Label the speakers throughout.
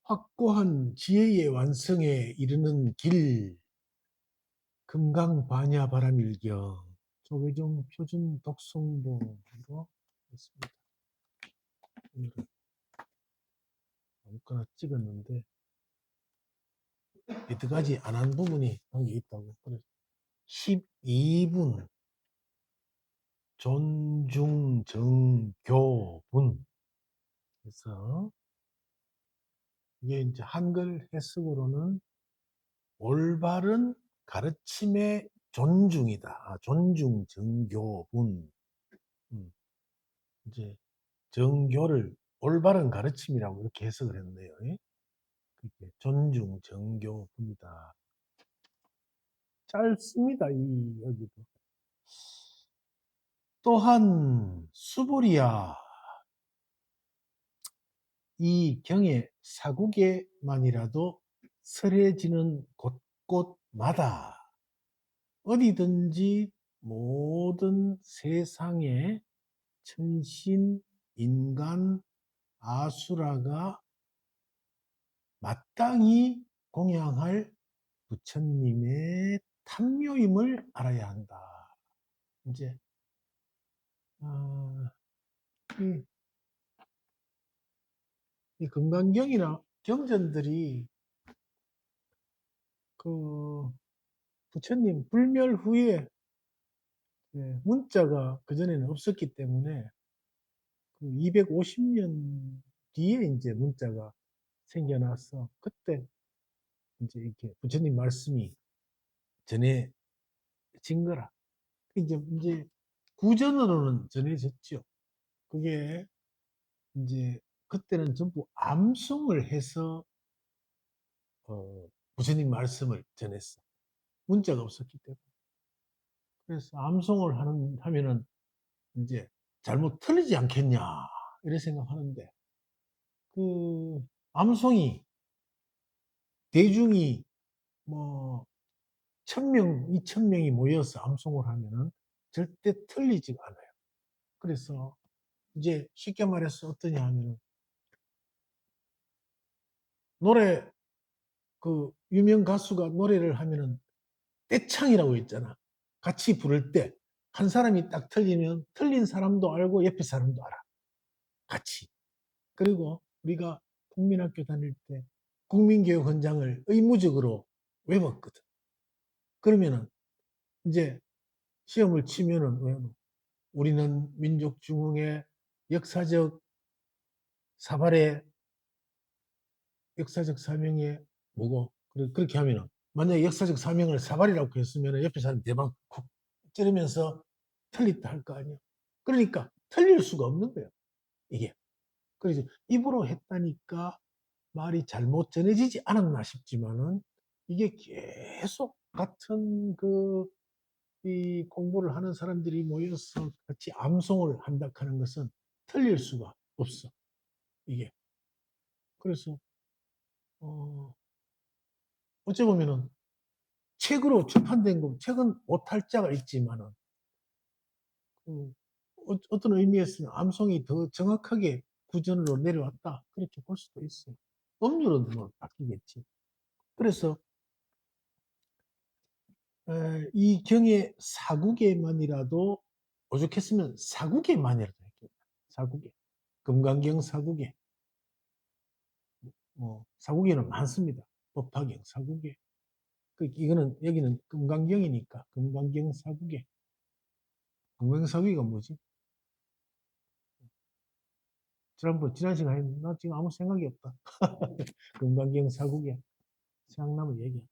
Speaker 1: 확고한 지혜의 완성에 이르는 길, 금강반야바라밀경, 조계종 표준 독송본으로 했습니다. 오늘은 아무거나 찍었는데 여태까지 안 한 부분이 한 게 있다고. 그래서 12분 존중정교분. 그래서 이게 이제 한글 해석으로는 올바른 가르침의 존중이다. 존중 정교분. 이제 정교를 올바른 가르침이라고 이렇게 해석을 했네요. 그렇게 존중 정교분이다. 짧습니다. 이 여기도. 또한 수보리야 이 경의 사국에만이라도 설해지는 곳곳마다 어디든지 모든 세상의 천신, 인간, 아수라가 마땅히 공양할 부처님의 탐묘임을 알아야 한다. 이제 이 금강경이나 경전들이 그 부처님 불멸 후에 문자가 그전에는 없었기 때문에 그 250년 뒤에 이제 문자가 생겨나서 그때 이제 이렇게 부처님 말씀이 전해진 거라. 이제 구전으로는 전해졌죠. 그게 이제 그때는 전부 암송을 해서 부처님 말씀을 전했어. 문자가 없었기 때문에. 그래서 암송을 하면은 이제 잘못 틀리지 않겠냐 이런 생각하는데 그 암송이 대중이 뭐 1000명, 2000명이 모여서 암송을 하면은 절대 틀리지가 않아요. 그래서 이제 쉽게 말해서 어떠냐 하면은 노래 그 유명 가수가 노래를 하면은 떼창이라고 했잖아. 같이 부를 때 한 사람이 딱 틀리면 틀린 사람도 알고 옆에 사람도 알아. 같이. 그리고 우리가 국민학교 다닐 때 국민교육 헌장을 의무적으로 외웠거든. 그러면은 이제 시험을 치면은 우리는 민족중흥의 역사적 사발의 역사적 사명에 뭐고 그렇게 하면은 만약에 역사적 사명을 사발이라고 했으면 옆에 사람 대박 쿡 찌르면서 틀렸다 할 거 아니야. 그러니까 틀릴 수가 없는 거예요. 이게. 그래서 입으로 했다니까 말이 잘못 전해지지 않았나 싶지만은 이게 계속 같은 이 공부를 하는 사람들이 모여서 같이 암송을 한다 하는 것은 틀릴 수가 없어. 이게. 그래서 어찌 보면은 책으로 출판된 거, 책은 오탈자가 있지만은 어떤 의미에서는 암송이 더 정확하게 구전으로 내려왔다. 그렇게 볼 수도 있어요. 법률은 뭐 바뀌겠지. 그래서 이 경의 사국에만이라도 오죽했으면 사국에만이라도 했겠다. 사국에. 금강경 사국에. 사국에는 많습니다. 법화경 사국에. 이거는 여기는 금강경이니까 금강경 사국에. 금강경 사국이가 뭐지? 지난 시간에 나 지금 아무 생각이 없다. 금강경 사국에 생각나면 얘기할게.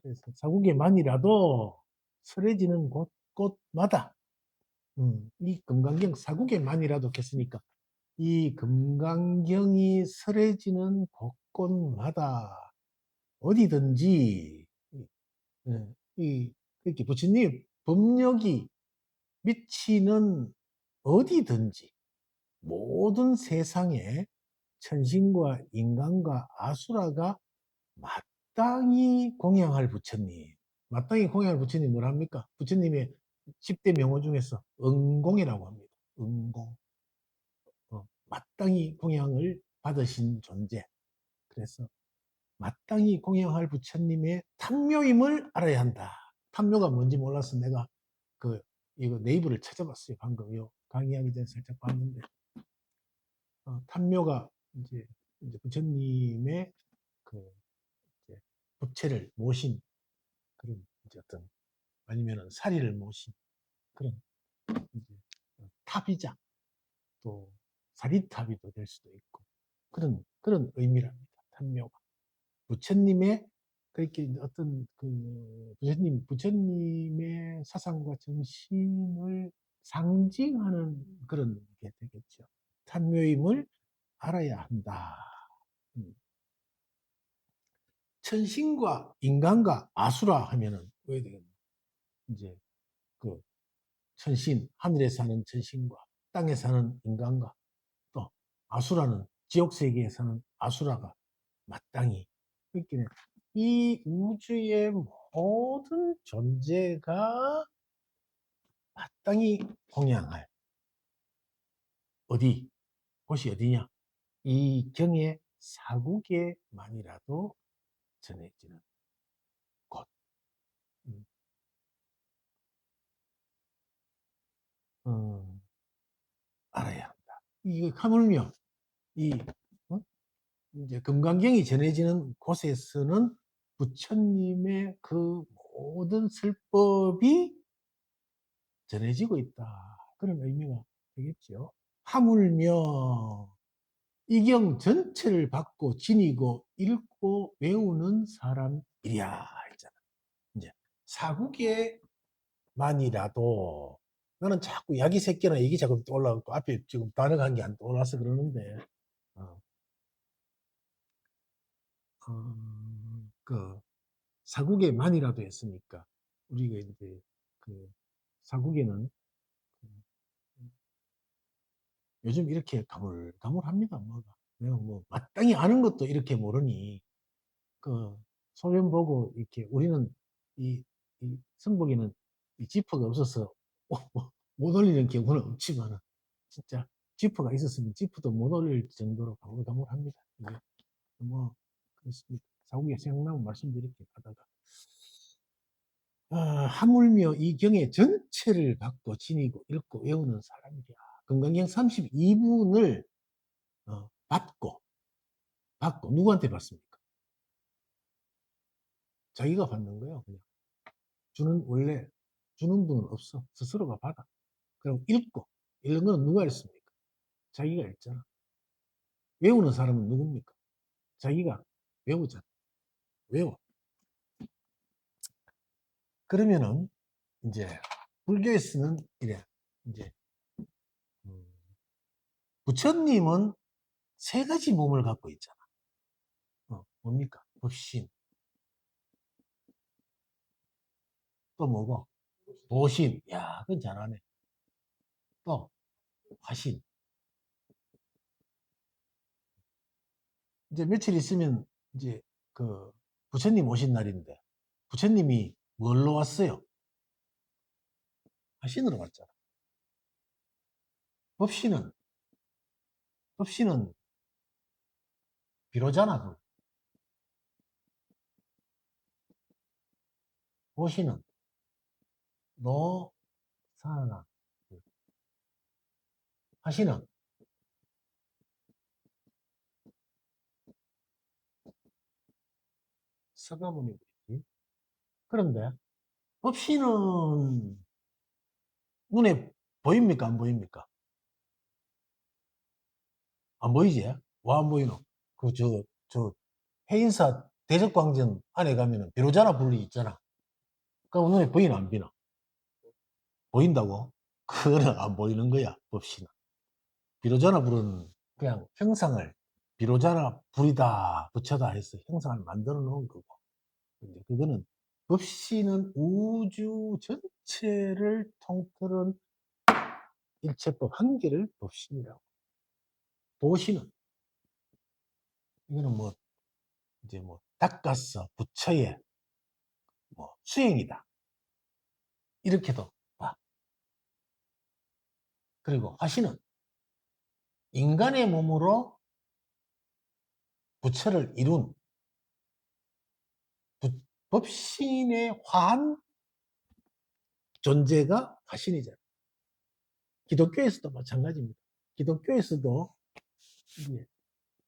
Speaker 1: 그래서 사국에만이라도 설해지는 곳곳마다 이 금강경 사국에만이라도 했으니까 이 금강경이 설해지는 곳곳마다 어디든지 이렇게 부처님 법력이 미치는 어디든지 모든 세상에 천신과 인간과 아수라가 마땅히 공양할 부처님. 마땅히 공양할 부처님 뭐랍니까? 부처님의 10대 명호 중에서 응공이라고 합니다. 응공. 마땅히 공양을 받으신 존재. 그래서 마땅히 공양할 부처님의 탐묘임을 알아야 한다. 탐묘가 뭔지 몰라서 내가 이거 네이버를 찾아봤어요. 방금 요 강의하기 전에 살짝 봤는데, 탐묘가 이제 부처님의 이제 부채를 모신 그런 이제 어떤, 아니면은 사리를 모신 그런 이제 탑이자 또 사리탑이도 될 수도 있고, 그런 의미랍니다. 탐묘가 부처님의 그렇게 어떤 부처님의 사상과 정신을 상징하는 그런 게 되겠죠. 탐묘임을 알아야 한다. 천신과 인간과 아수라 하면은 왜 되겠나? 이제 천신, 하늘에 사는 천신과 땅에 사는 인간과 또 아수라는 지옥 세계에 사는 아수라가 마땅히, 그러니까 이 우주의 모든 존재가 마땅히 공양할 곳이 어디냐? 이 경의 사국에만이라도 전해지는 곳. 알아야 한다. 이거 하물며 어? 이제 금강경이 전해지는 곳에서는 부처님의 그 모든 설법이 전해지고 있다. 그런 의미가 되겠죠. 하물며 이경 전체를 받고 지니고 읽고 외우는 사람이랴 했잖아. 이제 사국에만이라도, 나는 자꾸 야기 새끼나 얘기 자꾸 올라가고 앞에 지금 단어가 한 게 안 떠올라서 그러는데, 어, 사국에만이라도 했으니까 우리가 이제 사국에는 요즘 이렇게 가물가물합니다. 뭐가 내가 뭐 마땅히 아는 것도 이렇게 모르니, 소변 보고 이렇게 우리는 이 성복에는 이 지퍼가 없어서 못 올리는 경우는 없지만, 진짜 지퍼가 있었으면 지퍼도 못 올릴 정도로 가물가물합니다. 뭐 그렇습니다. 사국에 생각나면 말씀드릴게요. 하다가 하물며 이 경의 전체를 받고 지니고 읽고 외우는 사람이야. 금강경 32분을 받고 누구한테 받습니까? 자기가 받는 거예요. 그냥 원래 주는 분은 없어. 스스로가 받아. 그럼 읽는 건 누가 읽습니까? 자기가 읽잖아. 외우는 사람은 누굽니까? 자기가 외우잖아. 외워. 그러면은 이제 불교에서는 이래. 이제 부처님은 세 가지 몸을 갖고 있잖아. 뭡니까? 법신. 또 뭐고? 보신. 야, 그건 잘하네. 또 화신. 이제 며칠 있으면 이제 부처님 오신 날인데, 부처님이 뭘로 왔어요? 화신으로 왔잖아. 법신은 비로자나. 보신은 노사나. 화신은 서가모니. 그런데 법신은 눈에 보입니까? 안 보입니까? 안 보이지? 왜 안 보이노? 해인사 대적광전 안에 가면은 비로자나 불리 있잖아. 그럼 눈에 보이나 안 보이나? 보인다고? 그거는 안 보이는 거야, 법신은. 비로자나 불은 그냥 형상을, 비로자나 불이다, 부처다 해서 형상을 만들어 놓은 거고. 근데 그거는, 법신은 우주 전체를 통틀은 일체법 한 개를 법신이라고. 도신은, 이거는 이제 닦아서 부처의 수행이다. 이렇게도 봐. 그리고 화신은 인간의 몸으로 부처를 이룬 법신의 화한 존재가 화신이잖아요. 기독교에서도 마찬가지입니다. 기독교에서도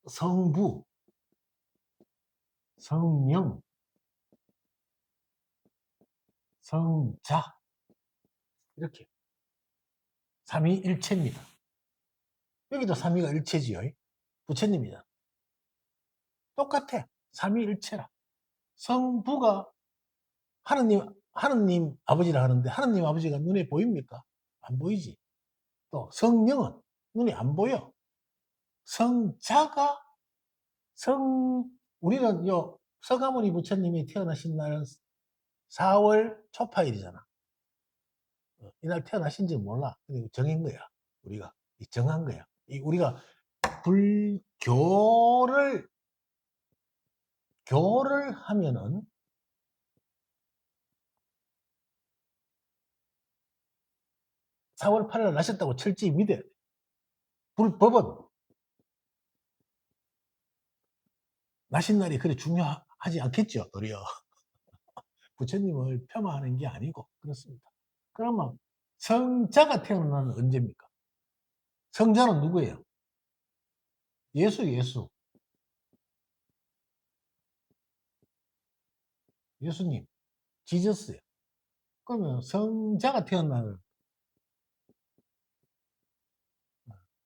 Speaker 1: 성부, 성령, 성자 이렇게 삼위일체입니다. 여기도 삼위가 일체지요. 부처님이잖아. 똑같아. 삼위일체라. 성부가 하느님 아버지라 하는데 하느님 아버지가 눈에 보입니까? 안 보이지. 또 성령은 눈에 안 보여. 성자가 우리는 서가모니 부처님이 태어나신 날은 4월 초파일이잖아. 이날 태어나신지 몰라. 정한 거야. 우리가 정한 거야. 우리가 교를 하면은 4월 8일 나셨다고 철저히 믿어야 돼. 불법은 나신 날이 그리 중요하지 않겠죠. 우리요. 부처님을 폄하하는 게 아니고 그렇습니다. 그러면 성자가 태어나는 언제입니까? 성자는 누구예요? 예수. 예수님. 지저스예요. 그러면 성자가 태어나는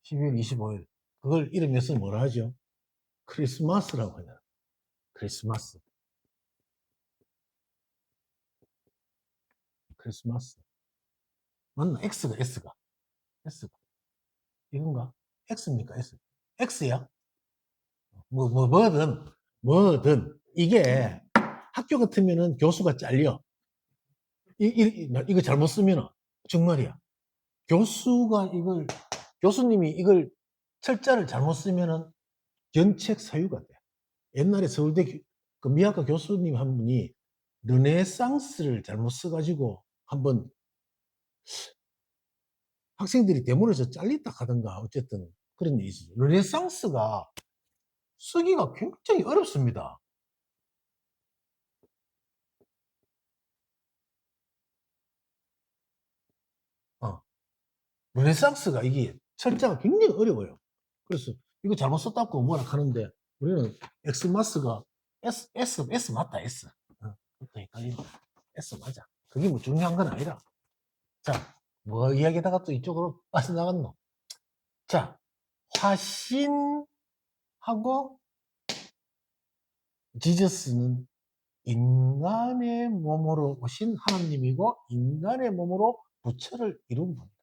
Speaker 1: 12월 25일. 그걸 이름에서 뭐라 하죠? 크리스마스라고 하잖아요. 크리스마스. 맞나? S가. 이건가? X입니까? S. X야? 뭐든. 이게 학교 같으면은 교수가 잘려. 이거 잘못 쓰면 정말이야. 교수님이 이걸 철자를 잘못 쓰면은 견책 사유가 돼. 옛날에 서울대 그 미학과 교수님 한 분이 르네상스를 잘못 써가지고 한번 학생들이 대문에서 잘렸다 하던가 어쨌든 그런 일이 있어요. 르네상스가 쓰기가 굉장히 어렵습니다. 르네상스가 이게 철자가 굉장히 어려워요. 그래서 이거 잘못 썼다고 뭐라 하는데 우리는 엑스마스가 S 맞다, S. 헷갈린다. S 맞아. 그게 뭐 중요한 건 아니라. 자, 뭐 이야기다가 또 이쪽으로 빠져나갔노? 자, 화신하고 지저스는 인간의 몸으로 오신 하나님이고 인간의 몸으로 부처를 이룬 겁니다.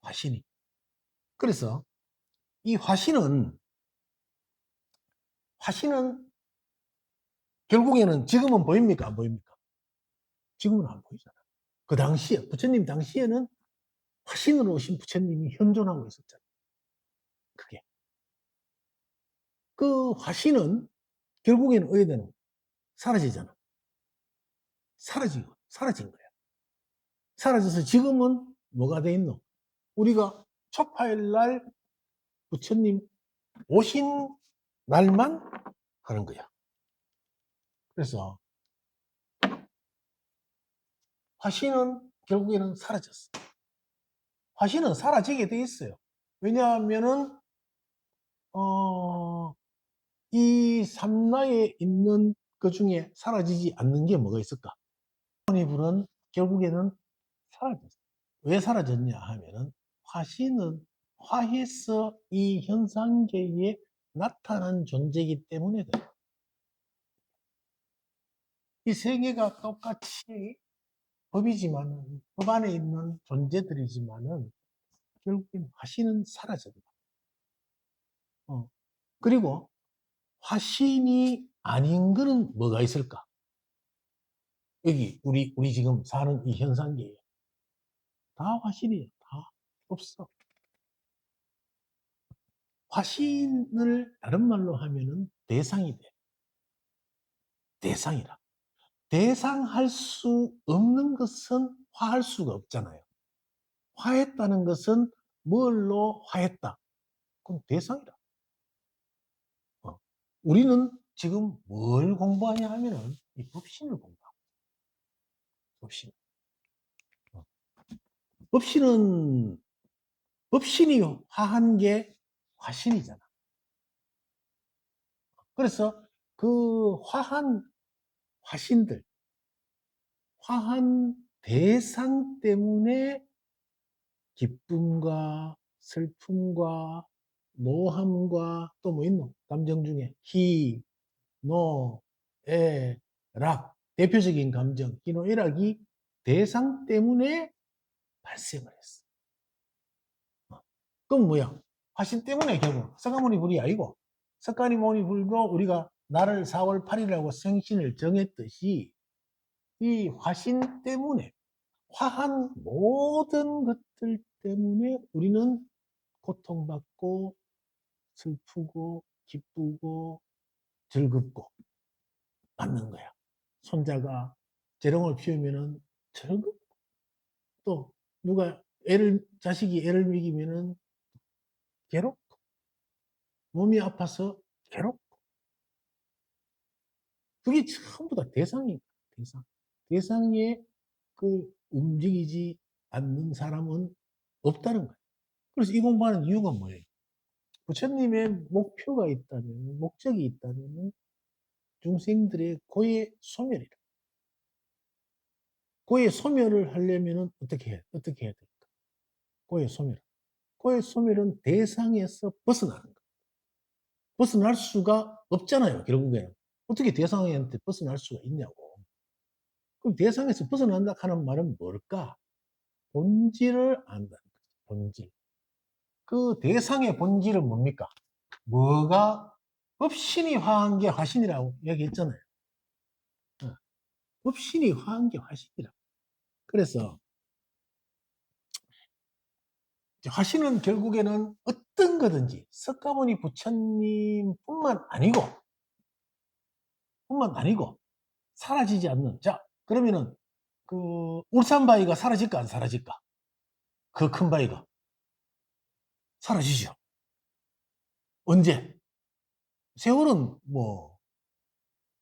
Speaker 1: 화신이. 그래서 이 화신은 결국에는 지금은 보입니까? 안 보입니까? 지금은 안 보이잖아. 그 당시에 부처님 당시에는 화신으로 오신 부처님이 현존하고 있었잖아. 그게. 그 화신은 결국에는 어디에 되는 사라지잖아. 사라진 거야. 사라져서 지금은 뭐가 돼 있노? 우리가 초파일 날 부처님 오신 날만 하는 거야. 그래서 화신은 결국에는 사라졌어. 화신은 사라지게 돼 있어요. 왜냐하면은 이 삼라에 있는 그 중에 사라지지 않는 게 뭐가 있을까? 불은 결국에는 사라졌어. 왜 사라졌냐 하면은 화신은 화해서 이 현상계에 나타난 존재이기 때문에 그래요. 이 세계가 똑같이 법이지만은 법 안에 있는 존재들이지만은 결국엔 화신은 사라졌다. 그리고 화신이 아닌 거는 뭐가 있을까? 여기 우리 지금 사는 이 현상계에 다 화신이에요. 다 없어. 화신을 다른 말로 하면은 대상이 돼. 대상이라. 대상할 수 없는 것은 화할 수가 없잖아요. 화했다는 것은 뭘로 화했다? 그건 대상이라. 우리는 지금 뭘 공부하냐 하면은 이 법신을 공부하고 법신. 법신이 화한 게 화신이잖아. 그래서 그 화한 화신들, 화한 대상 때문에 기쁨과 슬픔과 노함과 또 뭐 있노? 감정 중에 희, 노, 애, 락. 대표적인 감정, 희노애락이 대상 때문에 발생을 했어. 그럼 뭐야? 화신 때문에 결국 석가모니 불이 아니고, 석가모니 불도 우리가 날을 4월 8일이라고 생신을 정했듯이 이 화신 때문에, 화한 모든 것들 때문에 우리는 고통받고 슬프고 기쁘고 즐겁고 받는 거야. 손자가 재롱을 피우면은 즐겁고, 또 누가 자식이 애를 먹이면은 괴롭고, 몸이 아파서 괴롭고, 그게 전부 다 대상이야. 대상. 대상에 그 움직이지 않는 사람은 없다는 거야. 그래서 이 공부하는 이유가 뭐예요? 부처님의 목표가 있다면, 목적이 있다면 중생들의 고해 소멸이라. 고해 소멸을 하려면 어떻게 해야 될까? 고해 소멸. 고해 소멸은 대상에서 벗어나는 거예요. 벗어날 수가 없잖아요, 결국에는. 어떻게 대상한테 벗어날 수가 있냐고. 그럼 대상에서 벗어난다 하는 말은 뭘까? 본질을 안다는 거죠. 본질. 그 대상의 본질은 뭡니까? 뭐가 법신이 화한 게 화신이라고 얘기했잖아요. 법신이 화한 게 화신이라고. 그래서 화신은 결국에는 어떤 거든지 석가모니 부처님뿐만 아니고 사라지지 않는. 자, 그러면은 그 울산 바위가 사라질까 안 사라질까? 그 큰 바위가 사라지죠. 언제? 세월은 뭐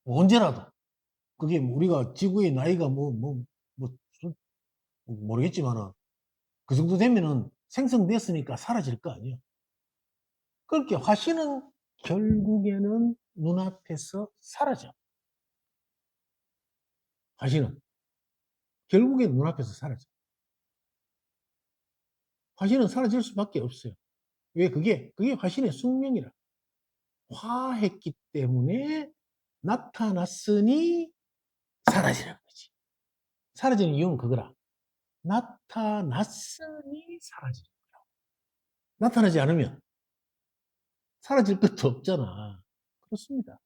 Speaker 1: 언제라도. 그게 우리가 지구의 나이가 모르겠지만은 그 정도 되면은 생성됐으니까 사라질 거 아니에요. 그렇게 화신은 결국에는 눈앞에서 사라져. 화신은 결국엔 눈앞에서 사라져. 화신은 사라질 수밖에 없어요. 왜? 그게 화신의 숙명이라. 화했기 때문에 나타났으니 사라지는 거지. 사라지는 이유는 그거라. 나타났으니 사라지는 거야. 나타나지 않으면 사라질 것도 없잖아. 그렇습니다.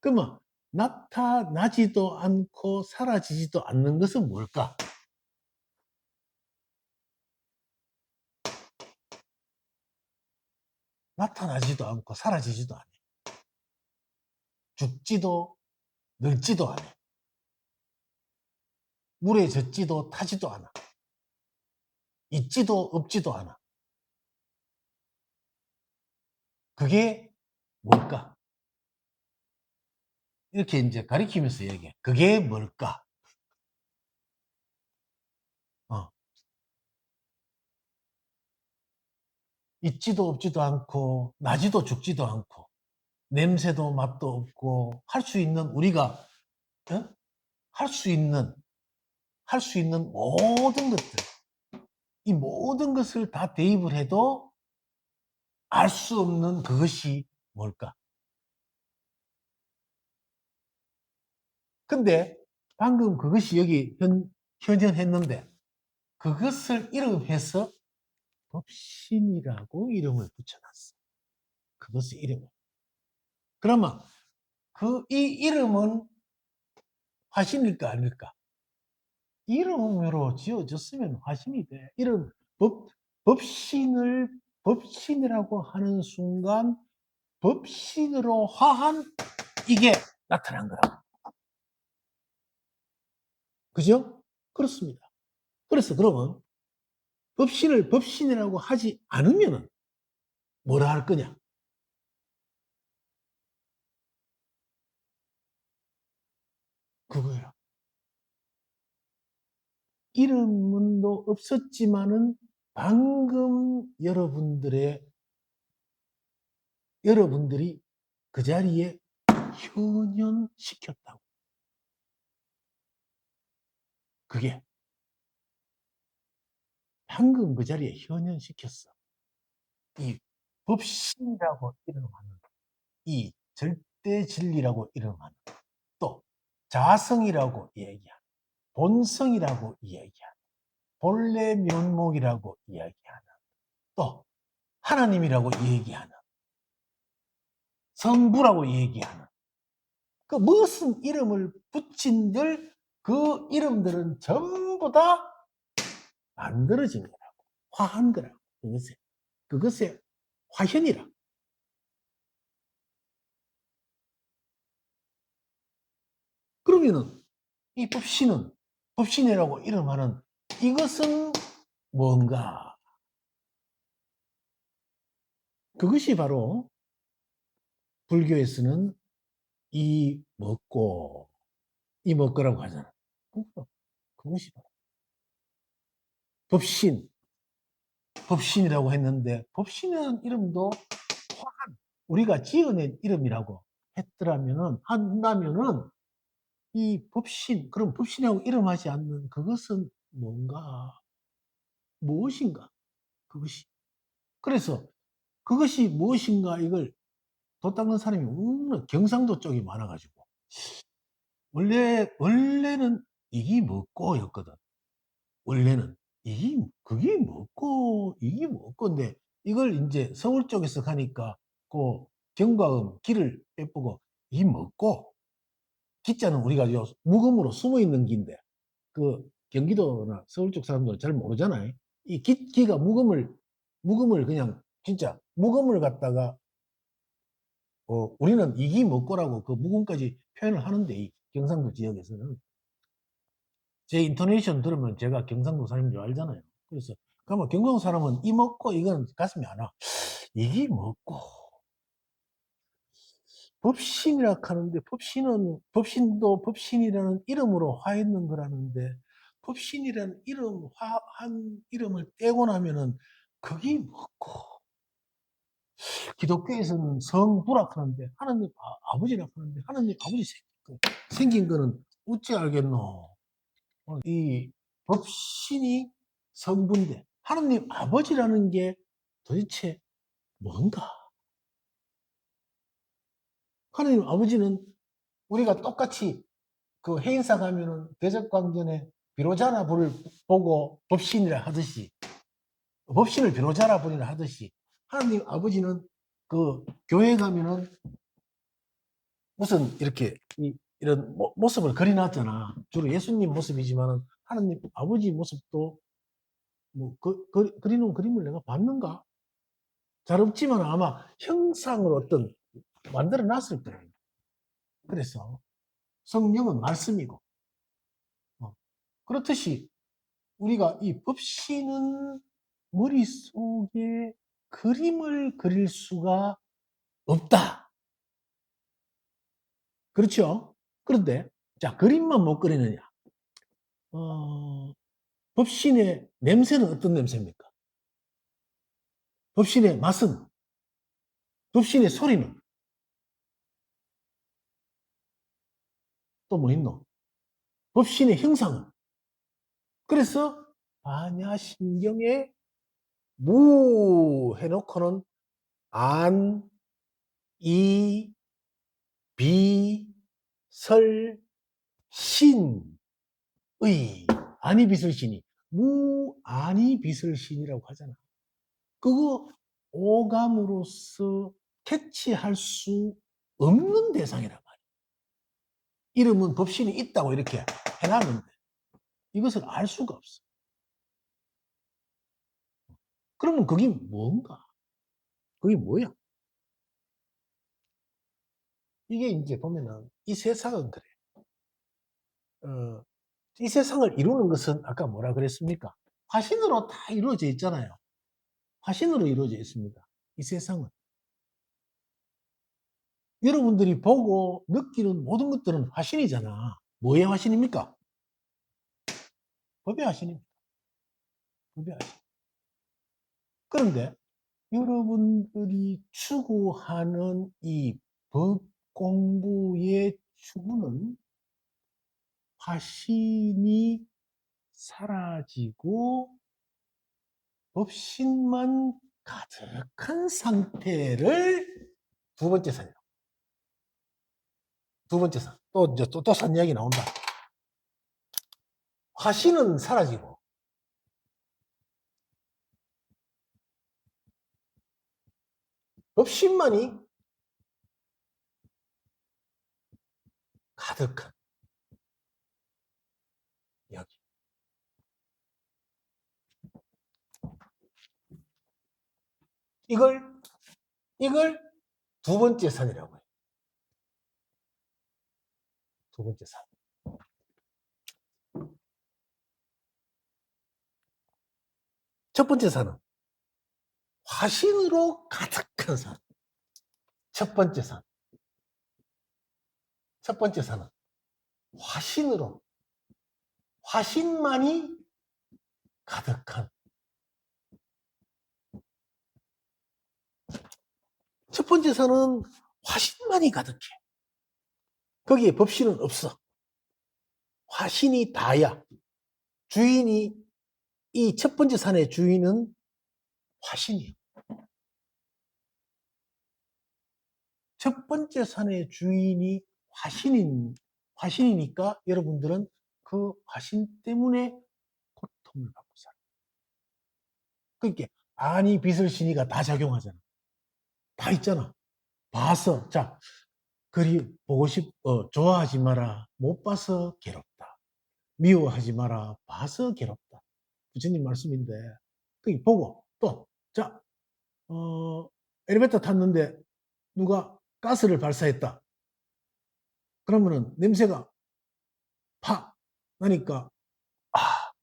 Speaker 1: 그러면 나타나지도 않고 사라지지도 않는 것은 뭘까? 나타나지도 않고 사라지지도 않아. 죽지도 늙지도 않아. 물에 젖지도 타지도 않아. 있지도 없지도 않아. 그게 뭘까? 이렇게 이제 가리키면서 얘기해. 그게 뭘까? 어. 있지도 없지도 않고, 나지도 죽지도 않고, 냄새도 맛도 없고, 할 수 있는 우리가, 어? 할 수 있는 모든 것들, 이 모든 것을 다 대입을 해도 알 수 없는 그것이 뭘까? 근데 방금 그것이 여기 현현했는데, 그것을 이름해서 법신이라고 이름을 붙여놨어. 그것의 이름을. 그러면 이 이름은 화신일까 아닐까? 이름으로 지어졌으면 화신이 돼. 이름 법신이라고 하는 순간 법신으로 화한 이게 나타난 거라고. 그죠? 그렇습니다. 그래서 그러면 법신을 법신이라고 하지 않으면 뭐라 할 거냐? 이름도 없었지만은 방금 여러분들이 그 자리에 현현시켰다고. 그게 방금 그 자리에 현현시켰어. 이 법신이라고 이름하는, 이 절대 진리라고 이름하는, 또 자성이라고 얘기하는, 본성이라고 얘기하는, 본래 면목이라고 이야기하는, 또 하나님이라고 얘기하는, 성부라고 얘기하는, 그 무슨 이름을 붙인들 그 이름들은 전부 다 만들어진 거라고, 화한 거라고. 그것의 화현이라. 그러면은 이 법신이라고 이름하는 이것은 뭔가? 그것이 바로 불교에서는 이먹고라고 하잖아. 그것이 바로 법신이라고 했는데, 법신이라는 이름도 우리가 지어낸 이름이라고 한다면은 이 법신, 그럼 법신이라고 이름하지 않는 그것은 뭔가, 무엇인가? 그것이. 그래서 그것이 무엇인가 이걸 돋닦는 사람이 경상도 쪽이 많아가지고, 원래는 이게 뭐고였거든. 원래는 그게 뭐고 이게 뭐고인데, 이걸 이제 서울 쪽에서 가니까 그 경과음 기를 빼보고 이 뭐고, 기자는 우리가 요 묵음으로 숨어 있는 기인데, 그 경기도나 서울 쪽 사람들은 잘 모르잖아요. 이 기가 묵음을 그냥 진짜 묵음을 갖다가 우리는 이기 먹고라고 그 묵음까지 표현을 하는데, 이 경상도 지역에서는 제 인토네이션 들으면 제가 경상도 사람인 줄 알잖아요. 그래서 그러면 경상도 사람은 이 먹고 이건 가슴이 안 와. 이기 먹고 법신이라 하는데, 법신도 법신이라는 이름으로 화있는 거라는데, 법신이라는 화한 이름을 떼고 나면은 그게 뭐고, 기독교에서는 성부라 하는데 하나님 아버지라 하는데, 하나님 아버지 생긴 거는 어찌 알겠노? 이 법신이 성부인데 하나님 아버지라는 게 도대체 뭔가? 하나님 아버지는 우리가 똑같이 그 해인사 가면은 대적광전에 비로자나 불을 보고 법신이라 하듯이, 법신을 비로자나 불이라 하듯이, 하나님 아버지는 그 교회 가면은 무슨 이렇게 이런 모습을 그려놨잖아. 주로 예수님 모습이지만은 하나님 아버지 모습도 뭐 그리는 그림을 내가 봤는가? 잘 없지만 아마 형상을 어떤 만들어 놨을 거예요. 그래서 성령은 말씀이고, 그렇듯이 우리가 이 법신은 머릿속에 그림을 그릴 수가 없다. 그렇죠? 그런데 자, 그림만 못 그리느냐? 법신의 냄새는 어떤 냄새입니까? 법신의 맛은? 법신의 소리는? 또 뭐 있노? 법신의 형상은? 그래서 반야신경에 무 해놓고는 안, 이, 비, 설, 신, 의, 아니 비설신이 무, 아니 비설신이라고 하잖아. 그거 오감으로서 캐치할 수 없는 대상이란 말이야. 이름은 법신이 있다고 이렇게 해놨는데 이것을 알 수가 없어. 그러면 그게 뭔가? 그게 뭐야? 이게 이제 보면은 이 세상은 그래. 이 세상을 이루는 것은 아까 뭐라 그랬습니까? 화신으로 다 이루어져 있잖아요. 화신으로 이루어져 있습니다. 이 세상은. 여러분들이 보고 느끼는 모든 것들은 화신이잖아. 뭐의 화신입니까? 법의 화신입니다. 법의 화신. 그런데 여러분들이 추구하는 이 법 공부의 추구는 화신이 사라지고 법신만 가득한 상태를 두 번째 산이라고. 두 번째 산. 또 산 이야기 나온다. 화신은 사라지고 법신만이 가득한 이야기. 이걸 두 번째 산이라고 해요. 두 번째 산. 첫 번째 산은 화신으로 가득한 산. 첫 번째 산. 첫 번째 산은 화신으로, 화신만이 가득한. 첫 번째 산은 화신만이 가득해. 거기에 법신은 없어. 화신이 다야. 주인이, 이 첫 번째 산의 주인은 화신이에요. 첫 번째 산의 주인이 화신이니까 여러분들은 그 화신 때문에 고통을 받고 살아요. 그러니까 아니 빚을 시니가 다 작용하잖아. 다 있잖아. 봐서 자 보고 좋아하지 마라. 못 봐서 괴롭다. 미워하지 마라. 봐서 괴롭다. 부처님 말씀인데 그 보고 또 자 엘리베이터 탔는데 누가 가스를 발사했다. 그러면은 냄새가 팍 나니까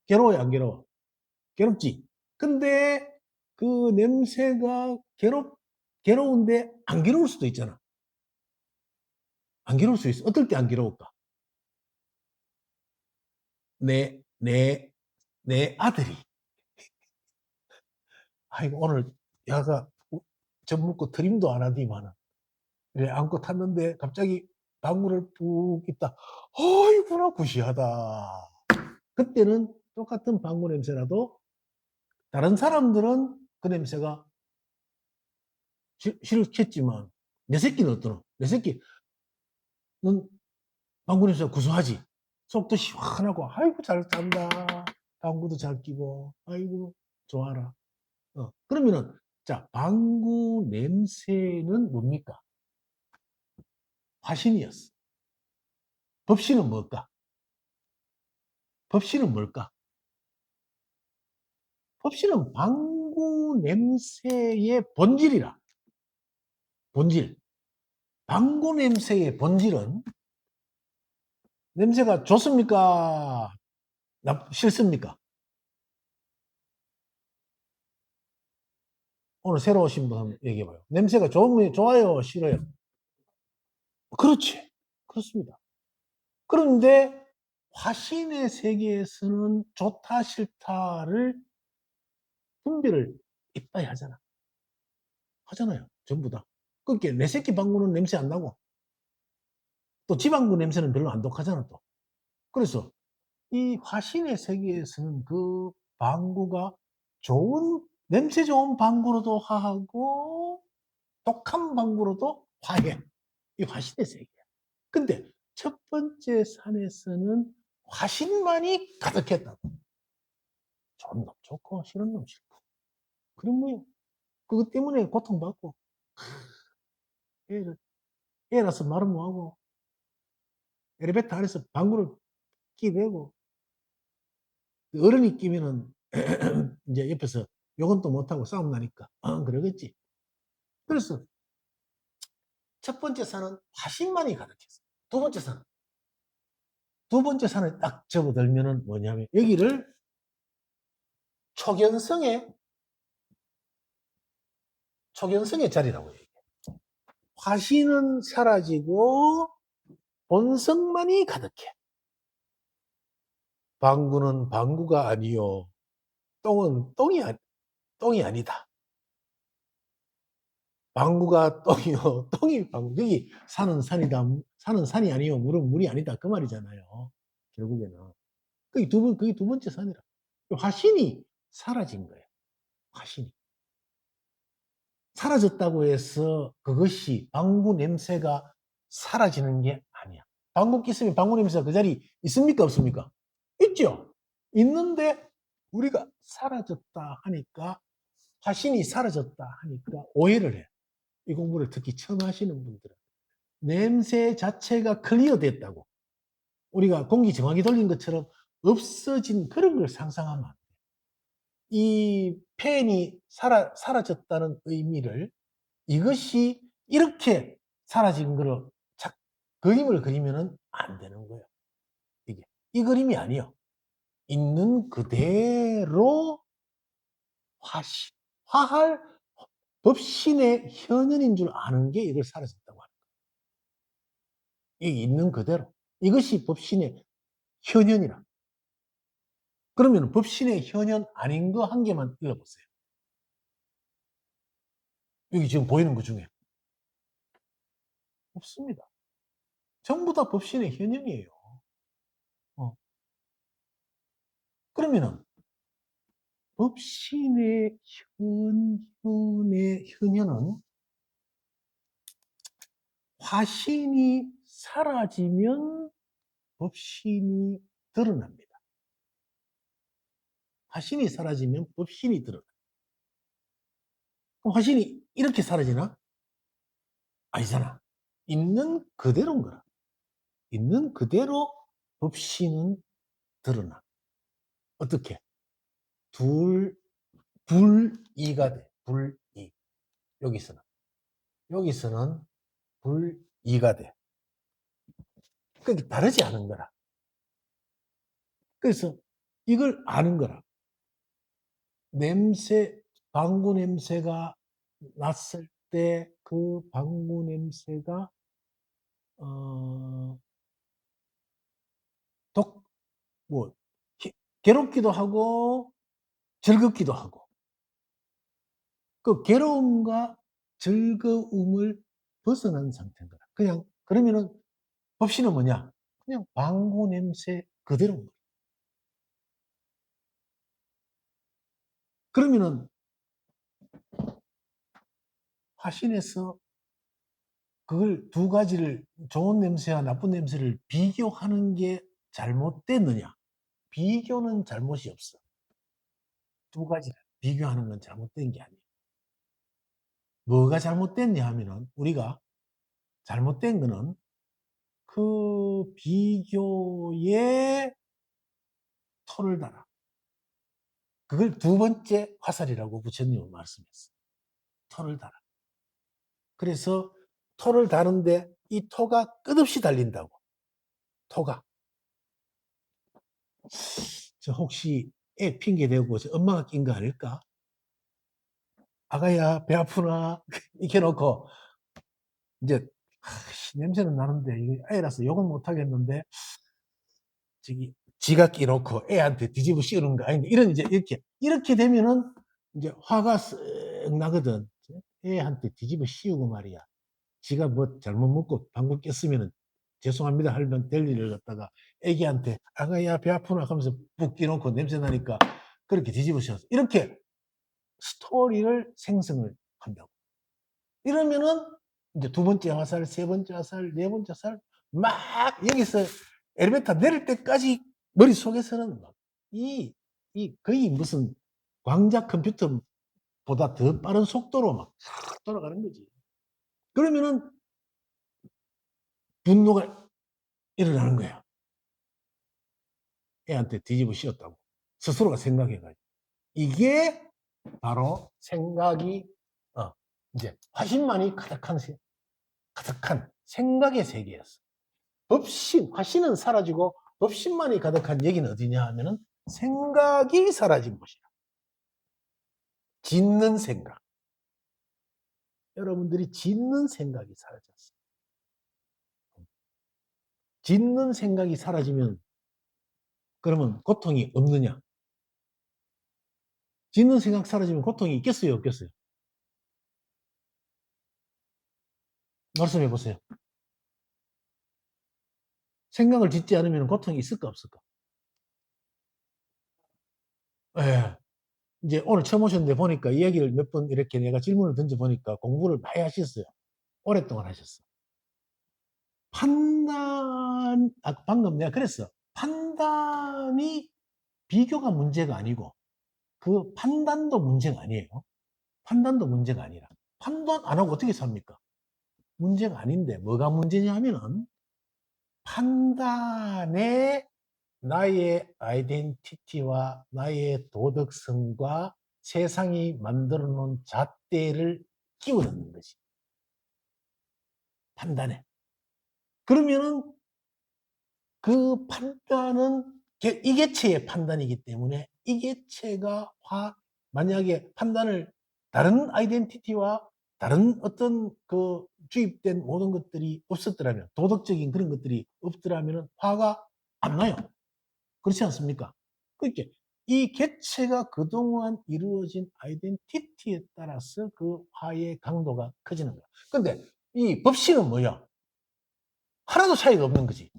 Speaker 1: 괴로워요, 안 괴로워? 괴롭지. 근데 그 냄새가 괴로운데 안 괴로울 수도 있잖아. 안 괴로울 수 있어. 어떨 때 안 괴로울까? 내 아들이 아이고 오늘 야가 젖 먹고 트림도 안 하더니만은 그래 안고 탔는데 갑자기 방구를 푹 있다. 어이구나 구시하다. 그때는 똑같은 방구 냄새라도 다른 사람들은 그 냄새가 싫겠지만 내 새끼는 어떠노? 내 새끼는 방구 냄새가 구수하지. 속도 시원하고 아이고 잘 산다. 방구도 잘 끼고 아이고 좋아라. 그러면은 자 방구 냄새는 뭡니까? 화신이었어. 법신은 뭘까? 법신은 뭘까? 법신은 방구 냄새의 본질이라. 본질. 방구 냄새의 본질은 냄새가 좋습니까? 싫습니까? 오늘 새로 오신 분 한번 얘기해봐요. 냄새가 좋아요? 싫어요? 그렇지. 그렇습니다. 그런데 화신의 세계에서는 좋다, 싫다를 분별을 이빠이 하잖아요. 전부 다. 그러니까 내 새끼 방구는 냄새 안 나고 또 지 방구 냄새는 별로 안 독하잖아 또. 그래서 이 화신의 세계에서는 그 방구가 냄새 좋은 방구로도 화하고 독한 방구로도 화해. 이 화신의 세계야. 근데 첫 번째 산에서는 화신만이 가득했다. 좋은 놈 좋고 싫은 놈 싫고. 그런 모양. 그것 때문에 고통받고 애라서 말은 뭐하고 엘리베이터 안에서 방구를 끼대고 어른이 끼면은 이제 옆에서 욕은 또 못하고 싸움 나니까 그러겠지. 그래서 첫 번째 산은 화신만이 가득했어. 두 번째 산을 딱 접어들면은 뭐냐면 여기를 초견성의 자리라고 얘기해. 화신은 사라지고 본성만이 가득해. 방구는 방구가 아니요. 똥은 똥이 아니다. 방구가 똥이요. 똥이 방구. 여기 산은 산이다. 산은 산이 아니요. 물은 물이 아니다. 그 말이잖아요. 결국에는. 그게 두 번째 산이라. 화신이 사라진 거예요. 화신이. 사라졌다고 해서 그것이 방구 냄새가 사라지는 게 아니야. 방구 꼈으면 방구 냄새가 그 자리 있습니까? 없습니까? 있죠. 있는데 우리가 사라졌다 하니까 화신이 사라졌다 하니까 오해를 해. 이 공부를 특히 처음 하시는 분들은 냄새 자체가 클리어 됐다고 우리가 공기 정화기 돌린 것처럼 없어진 그런 걸 상상하면 안 돼. 이 팬이 사라졌다는 의미를 이것이 이렇게 사라진 거를 그림을 그리면은 안 되는 거예요. 이게 이 그림이 아니요. 있는 그대로 화할 법신의 현현인 줄 아는 게 이걸 사라졌다고 합니다. 이 있는 그대로 이것이 법신의 현현이라. 그러면 법신의 현현 아닌 거 한 개만 읽어보세요. 여기 지금 보이는 것 중에 없습니다. 전부 다 법신의 현현이에요. 그러면은 법신의 현현은 화신이 사라지면 법신이 드러납니다. 화신이 사라지면 법신이 드러납니다. 그럼 화신이 이렇게 사라지나? 아니잖아. 있는 그대로인 거라. 있는 그대로 법신은 드러나. 어떻게? 불이가 돼. 불이. 여기서는. 여기서는 불이가 돼. 그게 다르지 않은 거라. 그래서 이걸 아는 거라. 방구 냄새가 났을 때 그 방구 냄새가 어, 뭐 괴롭기도 하고 즐겁기도 하고 그 괴로움과 즐거움을 벗어난 상태인 거다. 그냥 그러면은 법신은 뭐냐? 그냥 방구 냄새 그대로인 거야. 그러면은 화신에서 그걸 두 가지를 좋은 냄새와 나쁜 냄새를 비교하는 게 잘못됐느냐? 비교는 잘못이 없어. 두 가지를 비교하는 건 잘못된 게 아니에요. 뭐가 잘못됐냐 하면은 우리가 잘못된 거는 그 비교에 토를 달아. 그걸 두 번째 화살이라고 부처님은 말씀했어요. 토를 달아. 그래서 토를 다는데 이 토가 끝없이 달린다고. 토가. 저 혹시 애 핑계 대고 엄마가 낀 거 아닐까? 아가야 배 아프나? 이렇게 놓고 이제 냄새는 나는데 이게 애라서 욕은 못 하겠는데 저기 지가 끼놓고 애한테 뒤집어 씌우는 거 아닌데 이런 이제 이렇게 되면은 이제 화가 쓱 나거든. 애한테 뒤집어 씌우고 말이야. 지가 뭐 잘못 먹고 방구 꼈으면은 죄송합니다 하면 될 일을 갖다가 애기한테 아가야 배 아프나 하면서 푹 끼놓고 냄새 나니까 그렇게 뒤집어 씌웠어. 이렇게 스토리를 생성을 한다고. 이러면은 이제 두 번째 화살, 세 번째 화살, 네 번째 화살 막 여기서 엘리베이터 내릴 때까지 머릿속에서는 막 거의 무슨 광자 컴퓨터보다 더 빠른 속도로 막 돌아가는 거지. 그러면은 분노가 일어나는 거야. 애한테 뒤집어 씌웠다고. 스스로가 생각해가지고. 이게 바로 생각이, 이제 화신만이 가득한 생각의 세계였어. 화신은 사라지고 법신만이 가득한 여기는 어디냐 하면은 생각이 사라진 곳이야. 짓는 생각. 여러분들이 짓는 생각이 사라졌어. 짓는 생각이 사라지면 그러면 고통이 없느냐? 짓는 생각 사라지면 고통이 있겠어요, 없겠어요? 말씀해 보세요. 생각을 짓지 않으면 고통이 있을까, 없을까? 예. 이제 오늘 처음 오셨는데 보니까 이야기를 몇 번 이렇게 내가 질문을 던져 보니까 공부를 많이 하셨어요. 오랫동안 하셨어. 판단, 방금 내가 그랬어. 판단이 비교가 문제가 아니고 그 판단도 문제가 아니에요. 판단도 문제가 아니라. 판단 안 하고 어떻게 삽니까? 문제가 아닌데 뭐가 문제냐 하면은 판단에 나의 아이덴티티와 나의 도덕성과 세상이 만들어 놓은 잣대를 끼워 넣는 거지. 판단에. 그러면은 그 판단은 이개체의 판단이기 때문에 이개체가 만약에 판단을 다른 아이덴티티와 다른 어떤 그 주입된 모든 것들이 없었더라면, 도덕적인 그런 것들이 없더라면 화가 안 나요. 그렇지 않습니까? 그러니까 이 개체가 그동안 이루어진 아이덴티티에 따라서 그 화의 강도가 커지는 거야. 근데 이 법신은 뭐야? 하나도 차이가 없는 거지.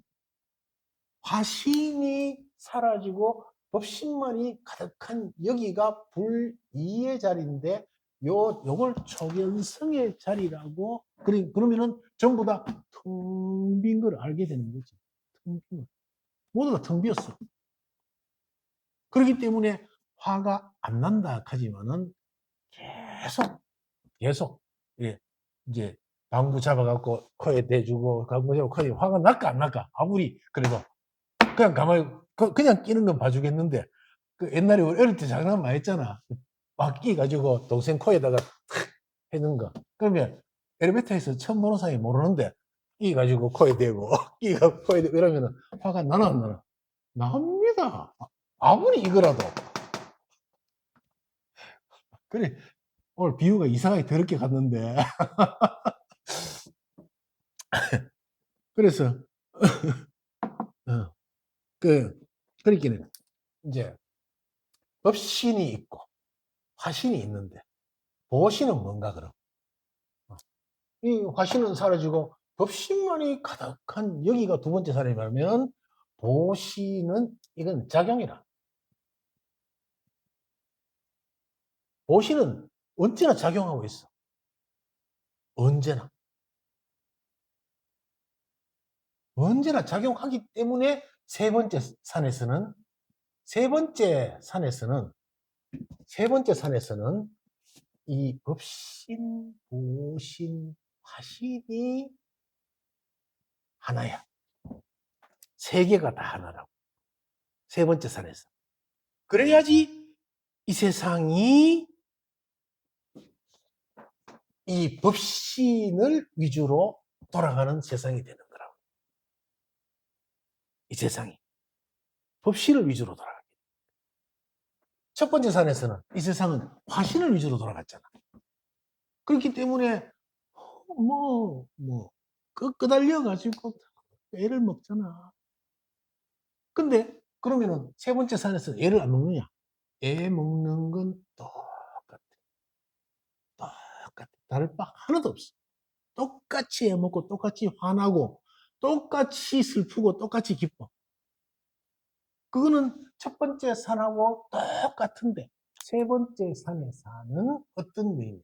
Speaker 1: 화신이 사라지고 법신만이 가득한 여기가 불이의 자리인데 요걸 초견성의 자리라고 그러면은 전부 다 텅 빈 걸 알게 되는 거지. 텅 빈 거. 모두가 텅 비었어. 그렇기 때문에 화가 안 난다 하지만은 계속 예, 이제 방구 잡아갖고 코에 대주고 방구 잡고 코에 화가 날까 안 날까 아무리 그래도 그냥 가만히 그냥 끼는 건 봐주겠는데 그 옛날에 우리 어릴 때 장난 많이 했잖아. 막 끼가지고 동생 코에다가 탁 해는 거. 그러면 엘리베이터에서 처음 보는 사람이 모르는데 끼가지고 코에 대고 끼가 코에 대고 이러면은 화가 나나 안 나나? 납니다. 아무리 이거라도. 그래 오늘 비유가 이상하게 더럽게 갔는데 그래서 어, 그러니까는 이제 법신이 있고 화신이 있는데 보신은 뭔가 그럼? 이 화신은 사라지고 법신만이 가득한 여기가 두 번째 사례라면 보신은 이건 작용이라. 보신은 언제나 작용하고 있어. 언제나. 언제나 작용하기 때문에 세 번째 산에서는 이 법신, 보신, 화신이 하나야. 세 개가 다 하나라고. 세 번째 산에서. 그래야지 이 세상이 이 법신을 위주로 돌아가는 세상이 되는 거라고. 이 세상이. 법신을 위주로 돌아가게. 첫 번째 산에서는 이 세상은 화신을 위주로 돌아갔잖아. 그렇기 때문에 끄달려가지고 애를 먹잖아. 근데 그러면은 세 번째 산에서 애를 안 먹느냐? 애 먹는 건 똑같아. 똑같아. 다를 바 하나도 없어. 똑같이 애 먹고 똑같이 화나고 똑같이 슬프고 똑같이 기뻐. 그거는 첫 번째 산하고 똑같은데 세 번째 산에 사는 어떤 의미냐?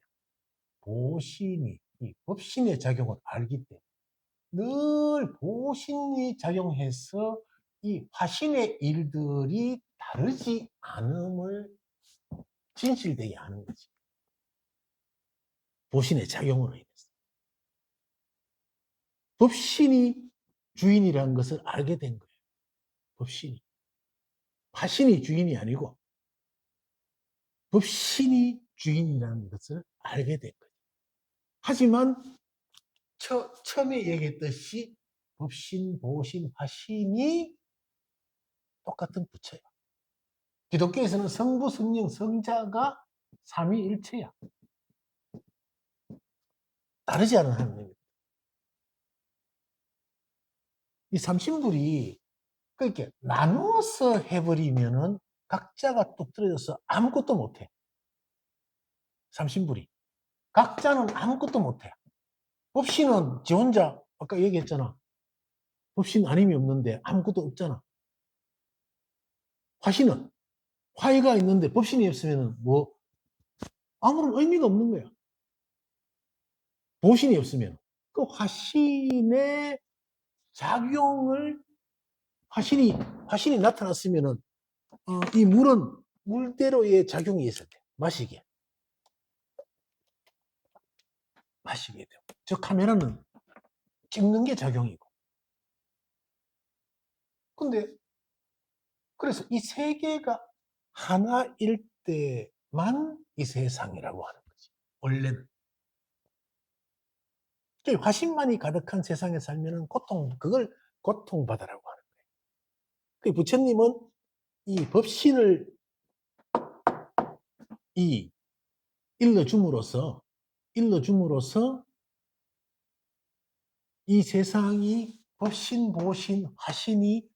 Speaker 1: 보신이 이 법신의 작용을 알기 때문에 늘 보신이 작용해서 이 화신의 일들이 다르지 않음을 진실되게 하는 거지. 보신의 작용으로 인해서. 법신이 주인이라는 것을 알게 된 거예요. 법신이. 화신이 주인이 아니고 법신이 주인이라는 것을 알게 된 거예요. 하지만 처음에 얘기했듯이 법신, 보신, 화신이 똑같은 부처야. 기독교에서는 성부, 성령, 성자가 삼위일체야. 다르지 않은 하나님입니다. 이 삼신불이 그렇게 나누어서 해버리면은 각자가 뚝 떨어져서 아무것도 못해. 삼신불이. 각자는 아무것도 못해. 법신은 지 혼자, 아까 얘기했잖아. 법신 아님이 없는데 아무것도 없잖아. 화신은 화의가 있는데 법신이 없으면 뭐 아무런 의미가 없는 거야. 보신이 없으면 그 화신의 작용을 화신이 나타났으면은 이 물은 물대로의 작용이 있어야 돼. 마시게 돼요. 저 카메라는 찍는 게 작용이고. 근데 그래서 이 세계가 하나일 때만 이 세상이라고 하는 거지. 원래는. 화신만이 가득한 세상에 살면은 그걸 고통받으라고 하는 거예요. 그 부처님은 이 법신을 일러줌으로써 이 세상이 법신, 보신, 화신이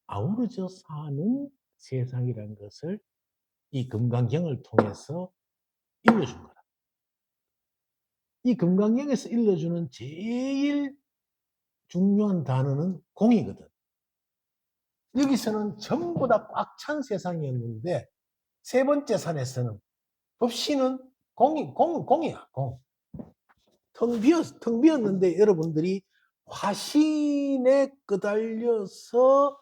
Speaker 1: 아우러져 사는 세상이라는 것을 이 금강경을 통해서 일러준 거라. 이 금강경에서 일러주는 제일 중요한 단어는 공이거든. 여기서는 전부 다 꽉 찬 세상이었는데 세 번째 산에서는 법신은 공이야, 공. 텅 비었는데 여러분들이 화신에 끄달려서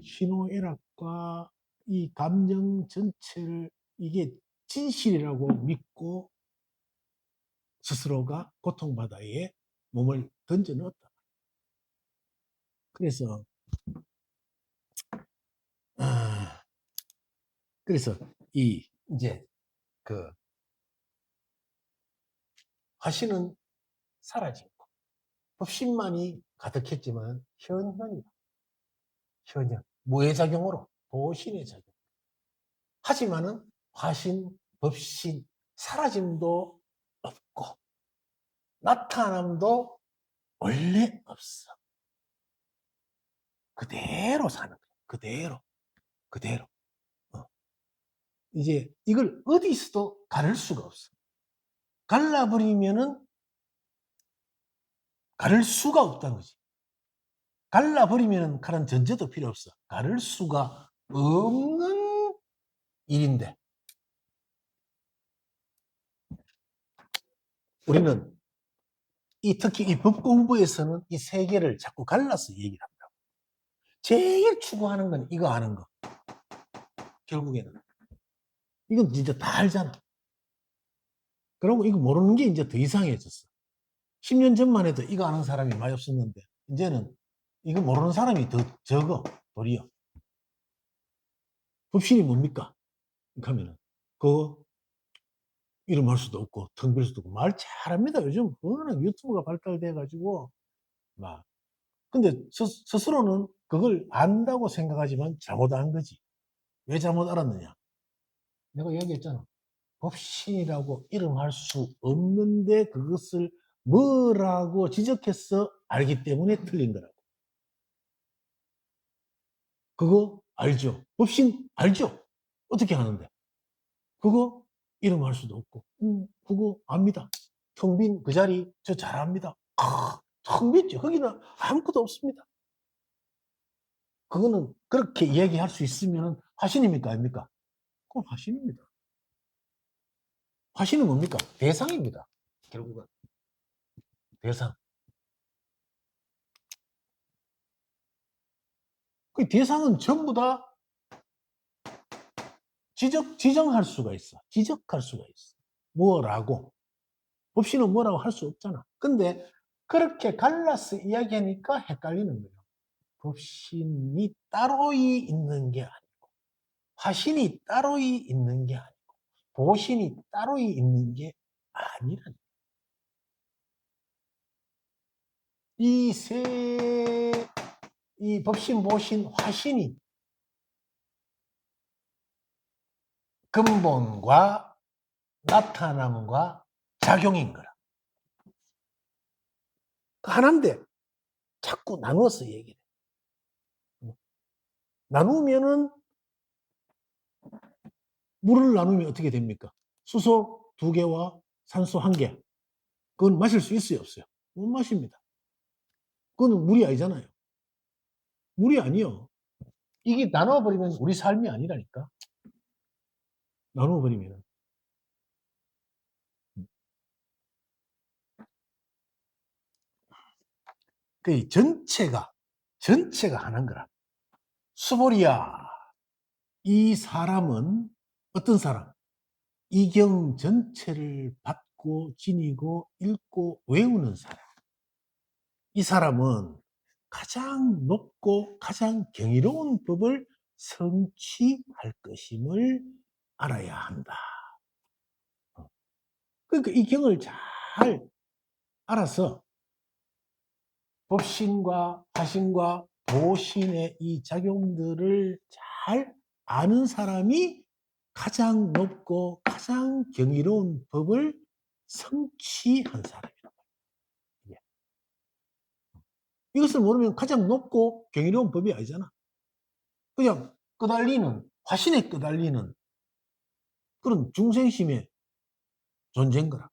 Speaker 1: 신호애락과 이 감정 전체를 이게 진실이라고 믿고 스스로가 고통바다에 몸을 던져 넣었다. 그래서 이제 그 화신은 사라지고 법신만이 가득했지만 현현 무해작용으로 보신의 작용. 하지만은 화신, 법신 사라짐도 없고 나타남도 원래 없어. 그대로 사는 거야. 그대로. 이제 이걸 어디서도 가를 수가 없어. 갈라버리면은 가를 수가 없다는 거지. 갈라버리면은 가는 전제도 필요 없어. 가를 수가 없는 일인데 우리는 특히 이 법 공부에서는 이 세 개를 자꾸 갈라서 얘기를 합니다. 제일 추구하는 건 이거 아는 거. 결국에는. 이건 진짜 다 알잖아. 그러고 이거 모르는 게 이제 더 이상해졌어. 10년 전만 해도 이거 아는 사람이 많이 없었는데 이제는 이거 모르는 사람이 더 적어. 도리어. 법신이 뭡니까? 그러면은 그거 이름할 수도 없고 텅 빌 수도 없고 말 잘합니다. 요즘 워낙 유튜브가 발달돼 가지고 막 근데 스스로는 그걸 안다고 생각하지만 잘못 안 거지. 왜 잘못 알았느냐? 내가 얘기했잖아. 법신이라고 이름할 수 없는데 그것을 뭐라고 지적해서 알기 때문에 틀린 거라고. 그거 알죠? 법신 알죠? 어떻게 하는데? 그거 이름할 수도 없고. 그거 압니다. 텅 빈 그 자리 저 잘 압니다. 텅 빈죠. 거기는 아무것도 없습니다. 그거는 그렇게 얘기할 수 있으면 화신입니까? 아닙니까? 그건 화신입니다. 화신은 뭡니까? 대상입니다. 결국은. 대상. 그 대상은 전부 다 지정할 수가 있어. 지적할 수가 있어. 뭐라고. 법신은 뭐라고 할 수 없잖아. 근데 그렇게 갈라서 이야기하니까 헷갈리는 거예요. 법신이 따로이 있는 게 아니고, 화신이 따로이 있는 게 아니고, 보신이 따로이 있는 게 아니라는 거예요. 이 법신, 보신, 화신이 근본과 나타남과 작용인 거라. 하나인데 자꾸 나누어서 얘기해. 나누면은 물을 나누면 어떻게 됩니까? 수소 2개와 산소 1개. 그건 마실 수 있어요, 없어요? 못 마십니다. 그건 물이 아니잖아요. 물이 아니요. 이게 나눠버리면 우리 삶이 아니라니까. 나눠버리면. 그 전체가 하나인 거라. 수보리야, 이 사람은 어떤 사람? 이경 전체를 받고 지니고 읽고 외우는 사람. 이 사람은 가장 높고 가장 경이로운 법을 성취할 것임을 알아야 한다. 그러니까 이 경을 잘 알아서 법신과 화신과 보신의 이 작용들을 잘 아는 사람이 가장 높고 가장 경이로운 법을 성취한 사람이라고. 이것을 모르면 가장 높고 경이로운 법이 아니잖아. 그냥 끄달리는, 화신에 끄달리는 그런 중생심의 존재인 거라.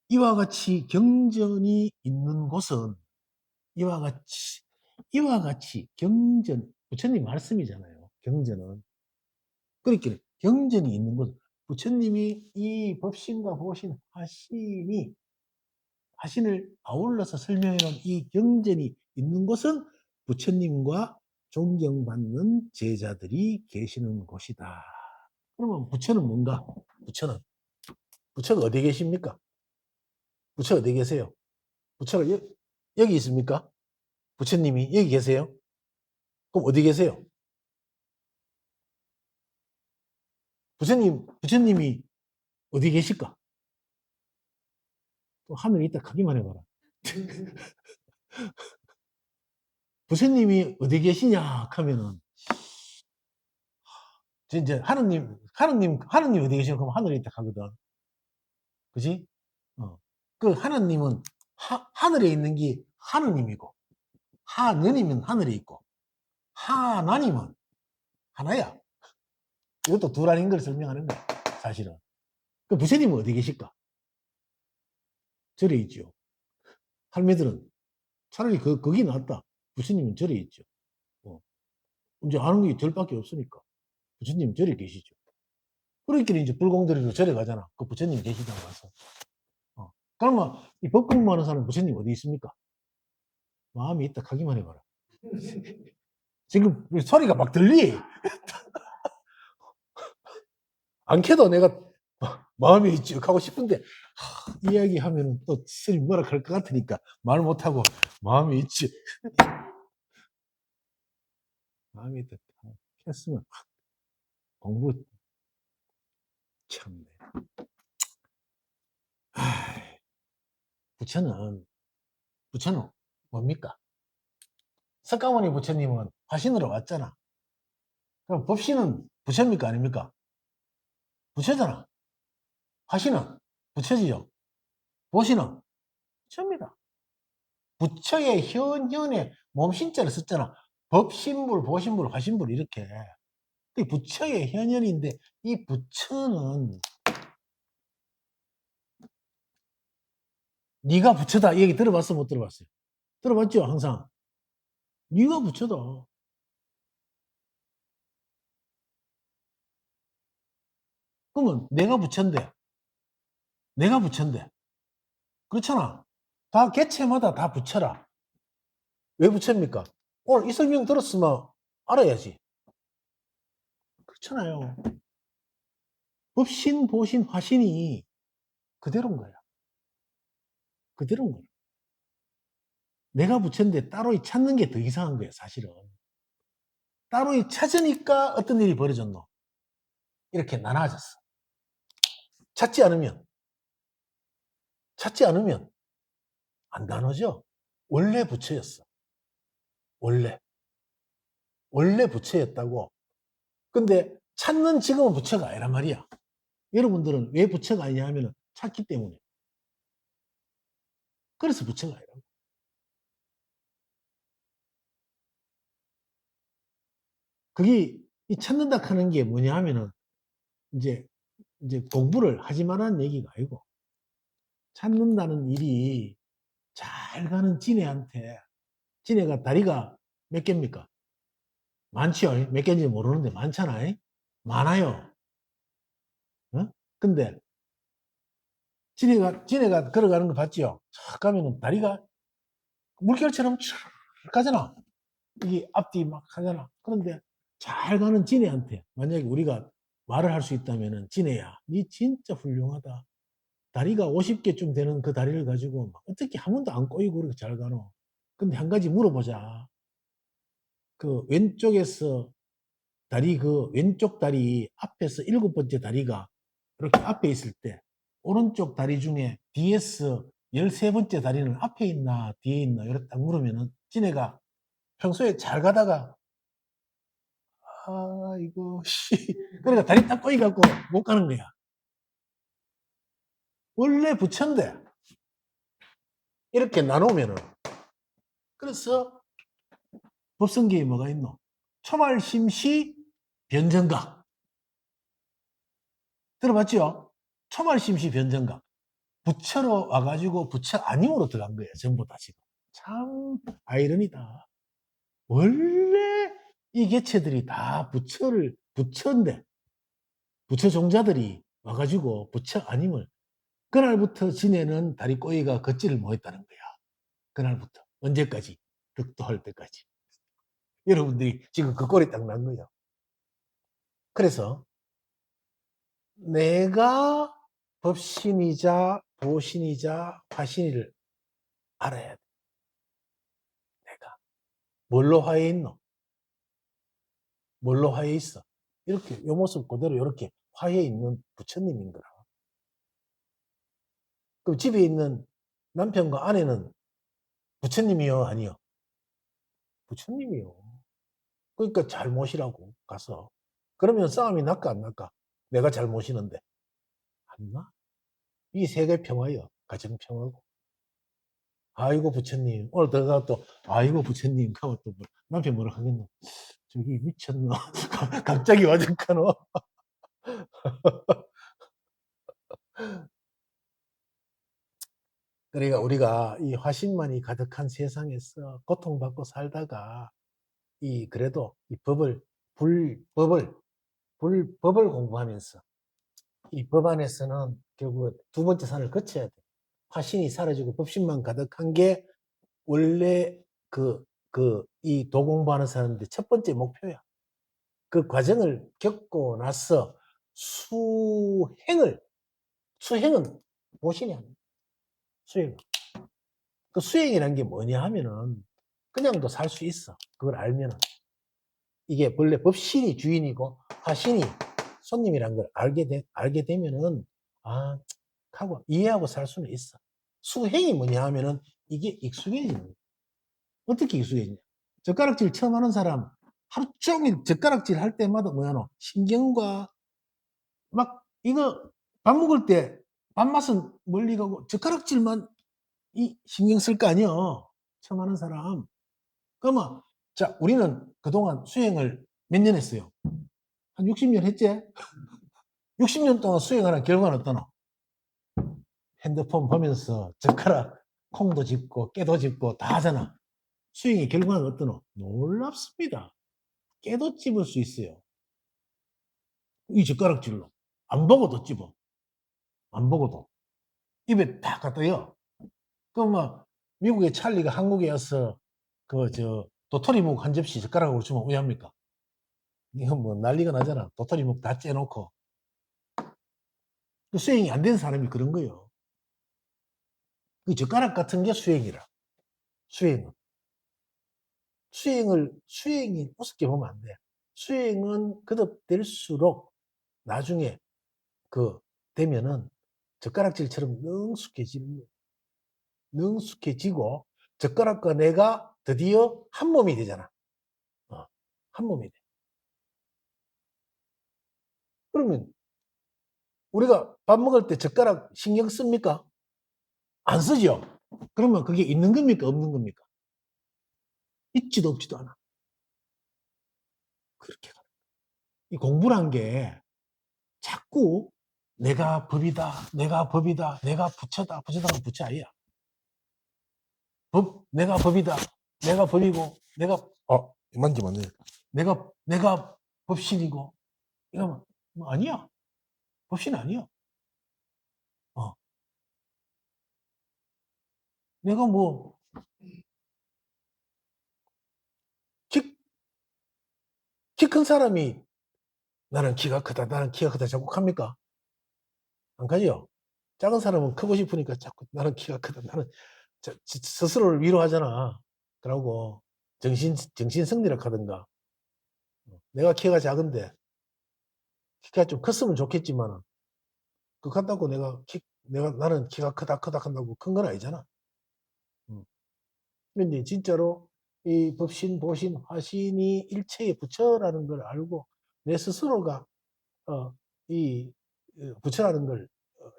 Speaker 1: 이와 같이 경전이 있는 곳은 이와 같이 경전, 부처님 말씀이잖아요. 경전은. 그러니까 경전이 있는 곳, 부처님이 이 법신과 보신 화신을 아울러서 설명해 놓은 이 경전이 있는 곳은 부처님과 존경받는 제자들이 계시는 곳이다. 그러면 부처는 뭔가? 부처가 어디 계십니까? 부처 어디 계세요? 부처가 여기 있습니까? 부처님이 여기 계세요? 그럼 어디 계세요? 부처님이 어디 계실까? 또 하늘에 있다 가기만 해봐라. 부처님이 어디 계시냐 하면은 이제 하느님 어디 계시냐 그럼 하늘에 있다 가거든. 그지? 그 하느님은 하늘에 있는 게 하느님이고 하느님은 하늘에 있고 하나님은 하나야. 이것도 둘 아닌 걸 설명하는 거야. 사실은. 그 부처님은 어디 계실까? 절에 있죠. 할매들은 차라리 거기 낫다. 부처님은 절에 있죠. 이제 아는 게 절밖에 없으니까. 부처님 절에 계시죠. 그러니까 이제 불공들이로 절에 가잖아. 그 부처님 계시다고 와서. 그러면 이 법공부하는 사람 부처님 어디 있습니까? 마음이 있다 가기만 해봐라. 지금 소리가 막 들리? 안 캐도 내가 마음이 있지 하고 싶은데 이야기하면 또 스님 뭐라 할 것 같으니까 말 못하고 마음이 있지. 마음이 있다 했으면 공부 참네. 부처는 뭡니까? 석가모니 부처님은 화신으로 왔잖아. 그럼 법신은 부처입니까? 아닙니까? 부처잖아. 화신은 부처지요. 보신은 부처입니다. 부처의 현현의 몸신자를 썼잖아. 법신불, 보신불, 화신불 이렇게. 그게 부처의 현현인데 이 부처는 네가 부처다 이 얘기 들어봤어 못 들어봤어요? 들어봤죠 항상. 네가 부처다. 그러면 내가 부처인데 그렇잖아. 다 개체마다 다 부처라. 왜 부처입니까? 오늘 이 설명 들었으면 알아야지. 그렇잖아요. 법신, 보신, 화신이 그대로인 거야. 그대로인 거야. 내가 부처인데 따로 찾는 게 더 이상한 거야, 사실은. 따로 찾으니까 어떤 일이 벌어졌노? 이렇게 나눠졌어. 찾지 않으면 안 나눠져. 원래 부처였어. 원래. 원래 부처였다고. 근데 찾는 지금은 부처가 아니란 말이야. 여러분들은 왜 부처가 아니냐 하면 찾기 때문에. 그래서 부처가 아니라고. 그게 이 찾는다 하는 게 뭐냐 하면은 이제 공부를 하지 말라는 얘기가 아니고 찾는다는 일이 잘 가는 지네가 다리가 몇 개입니까? 많지요. 몇 개인지 모르는데 많잖아요. 많아요. 어? 근데 지네가 걸어가는 거 봤지요? 쫙 가면은 다리가 물결처럼 쫙 가잖아. 이게 앞뒤 막 하잖아. 그런데 잘 가는 지네한테 만약에 우리가 말을 할 수 있다면은 지네야, 니 진짜 훌륭하다. 다리가 50개쯤 되는 그 다리를 가지고 막 어떻게 한 번도 안 꼬이고 그렇게 잘 가노? 근데 한 가지 물어보자. 그 왼쪽 다리 앞에서 7번째 다리가 이렇게 앞에 있을 때 오른쪽 다리 중에 뒤에서 13번째 다리는 앞에 있나 뒤에 있나 이렇게 딱 물으면은 지네가 평소에 잘 가다가 이거 그러니까 다리 딱 꼬이갖고 못 가는 거야. 원래 부처인데 이렇게 나누면은 그래서 법성계에 뭐가 있노? 초말심시 변정각 들어봤죠? 초말심시 변정각 부처로 와가지고 부처 아님으로 들어간 거예요. 전부 다 지금. 참 아이러니다. 원래 이 개체들이 다 부처인데 부처 종자들이 와가지고 부처 아님을 그날부터 지네는 다리 꼬이가 걷지를 못했다는 거야. 그날부터 언제까지? 득도할 때까지. 여러분들이 지금 그 꼴이 딱 난 거예요. 그래서 내가 법신이자 보신이자 화신이를 알아야 돼. 내가 뭘로 화해 있노? 뭘로 화해 있어? 이렇게 요 모습 그대로 이렇게 화해 있는 부처님인 거라. 그럼 집에 있는 남편과 아내는 부처님이요, 아니요? 부처님이요. 그러니까 잘 모시라고 가서. 그러면 싸움이 날까 안 날까? 내가 잘 모시는데 안 나? 이 세계 평화요. 가정 평화고. 아이고 부처님 오늘 들어가 또 아이고 부처님 하면 또 남편 뭐라 하겠노? 저기 미쳤노? 갑자기 와적하노? 그러니까 우리가 이 화신만이 가득한 세상에서 고통받고 살다가 그래도 이 법을 공부하면서 이 법 안에서는 결국 두 번째 산을 거쳐야 돼. 화신이 사라지고 법신만 가득한 게 원래 이 도공부하는 사람들의 첫 번째 목표야. 그 과정을 겪고 나서 수행은 보신이 아닙니다. 수행. 그 수행이라는 게 뭐냐 하면은 그냥도 살 수 있어. 그걸 알면은. 이게 원래 법신이 주인이고 화신이 손님이란 걸 알게 되면은, 하고 이해하고 살 수는 있어. 수행이 뭐냐 하면은 이게 익숙해지는 거야. 어떻게 익숙해지냐. 젓가락질 처음 하는 사람 하루 종일 젓가락질 할 때마다 뭐야노? 신경과 막 이거 밥 먹을 때 밥맛은 멀리 가고 젓가락질만 신경 쓸 거 아니여. 처음 하는 사람. 그러면 자, 우리는 그동안 수행을 몇 년 했어요? 한 60년 했지? 60년 동안 수행하는 결과는 어떠노? 핸드폰 보면서 젓가락 콩도 집고 깨도 집고 다 하잖아. 수행의 결과는 어떠노? 놀랍습니다. 깨도 집을 수 있어요. 이 젓가락질로. 안 보고도 집어. 안 보고도. 입에 다 갖다 여. 그럼 막 미국의 찰리가 한국에 와서 도토리묵 한 접시 젓가락으로 주면 왜 합니까? 이건 뭐 난리가 나잖아. 도토리묵 다 째놓고. 그 수행이 안 된 사람이 그런 거예요. 그 젓가락 같은 게 수행이라. 수행은. 수행이 우습게 보면 안 돼. 수행은 거듭될수록 나중에 되면은 젓가락질처럼 능숙해지고 젓가락과 내가 드디어 한 몸이 되잖아. 한 몸이 돼. 그러면 우리가 밥 먹을 때 젓가락 신경 씁니까? 안 쓰죠? 그러면 그게 있는 겁니까? 없는 겁니까? 있지도 없지도 않아. 그렇게 가는 거예요. 이 공부란 게 자꾸 내가 법이다, 내가 법이다, 내가 부처다, 부처다가 부처 아니야. 내가 법이다, 내가 법이고, 내가, 만지면 안 돼. 내가 법신이고, 이러면, 아니야. 법신 아니야. 어. 내가 뭐, 키 큰 사람이 나는 키가 크다, 나는 키가 크다 자꾸 합니까? 안 가죠? 작은 사람은 크고 싶으니까 자꾸 나는 키가 크다, 나는 스스로를 위로하잖아. 그러고 정신 승리를 하든가. 내가 키가 작은데 키가 좀 컸으면 좋겠지만 그 같다고 나는 키가 크다 한다고 큰 건 아니잖아. 근데 진짜로 이 법신, 보신, 화신이 일체의 부처라는 걸 알고 내 스스로가 이 부처라는 걸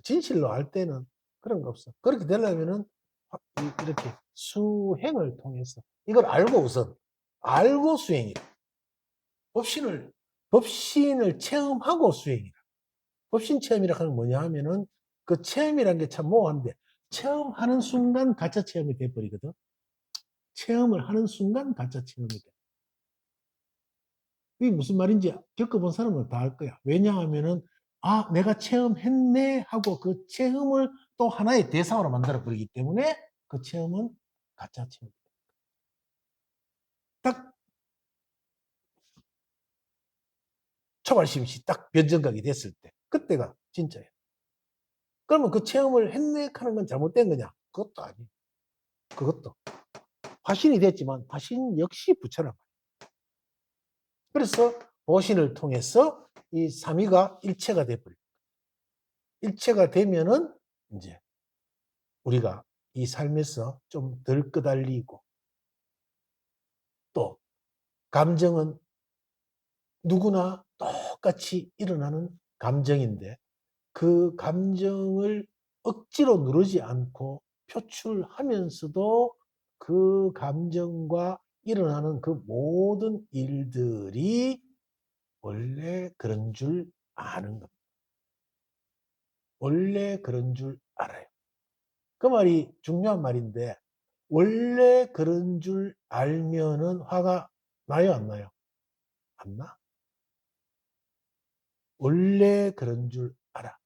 Speaker 1: 진실로 알 때는 그런 거 없어. 그렇게 되려면은 이렇게 수행을 통해서 이걸 알고 우선 알고 수행이다. 법신을 체험하고 수행이다. 법신 체험이라 하는 건 뭐냐 하면은 그 체험이라는 게 참 모호한데 체험하는 순간 가짜 체험이 돼버리거든. 체험을 하는 순간 가짜 체험이 돼. 이게 무슨 말인지 겪어본 사람은 다 알 거야. 왜냐하면은 내가 체험했네 하고 그 체험을 또 하나의 대상으로 만들어 버리기 때문에 그 체험은 가짜 체험. 딱 초발심시 딱 변정각이 됐을 때 그때가 진짜예요. 그러면 그 체험을 했네 하는 건 잘못된 거냐? 그것도 아니에요. 그것도 화신이 됐지만 화신 역시 부처란 말이에요. 그래서 보신을 통해서 이 삼위가 일체가 돼버려요. 일체가 되면은 이제 우리가 이 삶에서 좀 덜 끄달리고 또 감정은 누구나 똑같이 일어나는 감정인데 그 감정을 억지로 누르지 않고 표출하면서도 그 감정과 일어나는 그 모든 일들이 원래 그런 줄 아는 겁니다. 원래 그런 줄 알아요. 그 말이 중요한 말인데 원래 그런 줄 알면은 화가 나요, 안 나요? 안 나? 원래 그런 줄 알아.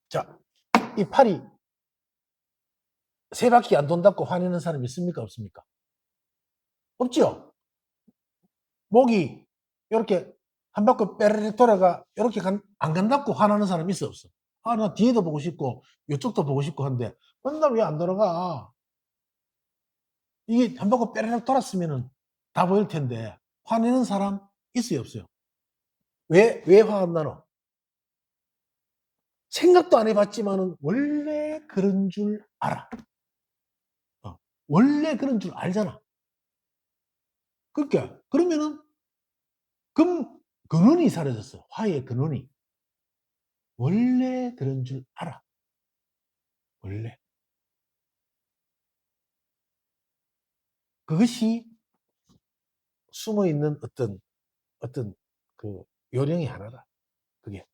Speaker 1: 자, 이 팔이 세 바퀴 안 돈다고 화내는 사람 있습니까? 없습니까? 없죠? 목이 이렇게 한 바퀴 빼르르 돌아가 이렇게 안 간다고 화나는 사람 있어, 없어? 나 뒤에도 보고 싶고 이쪽도 보고 싶고 한데 나 왜 안 돌아가? 이게 한 바퀴 빼르르 돌았으면 다 보일 텐데 화내는 사람 있어요, 없어요? 왜 화 안 나노? 생각도 안 해봤지만은 원래 그런 줄 알아. 원래 그런 줄 알잖아. 그러니까 그러면은 근원이 사라졌어. 화의 근원이. 원래 그런 줄 알아. 원래. 그것이 숨어 있는 어떤 그 요령이 하나다. 그게.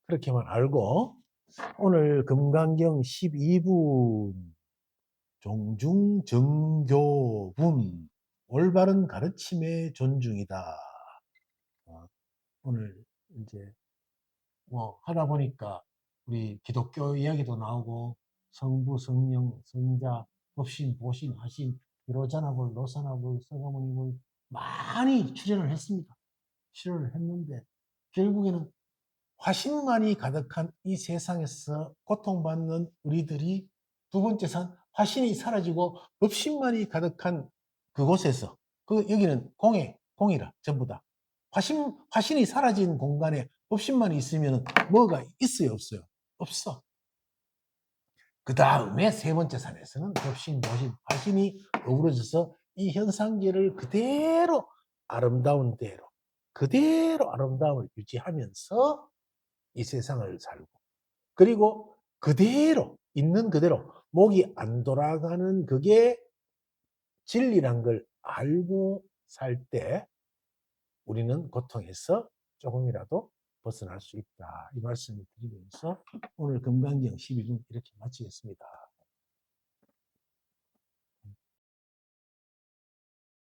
Speaker 1: 그렇게만 알고 오늘 금강경 12분 종중정교분 올바른 가르침의 존중이다. 오늘 이제 뭐 하다 보니까 우리 기독교 이야기도 나오고 성부, 성령, 성자, 법신, 보신, 하신, 비로자나불, 노사나불, 서가모니불 많이 출연을 했습니다. 출연을 했는데 결국에는 화신만이 가득한 이 세상에서 고통받는 우리들이 두 번째 산 화신이 사라지고 법신만이 가득한 그곳에서 여기는 공이라 전부 다 화신이 사라진 공간에 법신만 있으면 뭐가 있어요, 없어요? 없어. 그 다음에 세 번째 산에서는 법신, 보신, 화신이 어우러져서 이 현상계를 그대로 아름다운 대로 그대로 아름다움을 유지하면서 이 세상을 살고 그리고 그대로 있는 그대로 목이 안 돌아가는 그게 진리란 걸 알고 살 때 우리는 고통에서 조금이라도 벗어날 수 있다. 이 말씀을 드리면서 오늘 금강경 12분 이렇게 마치겠습니다.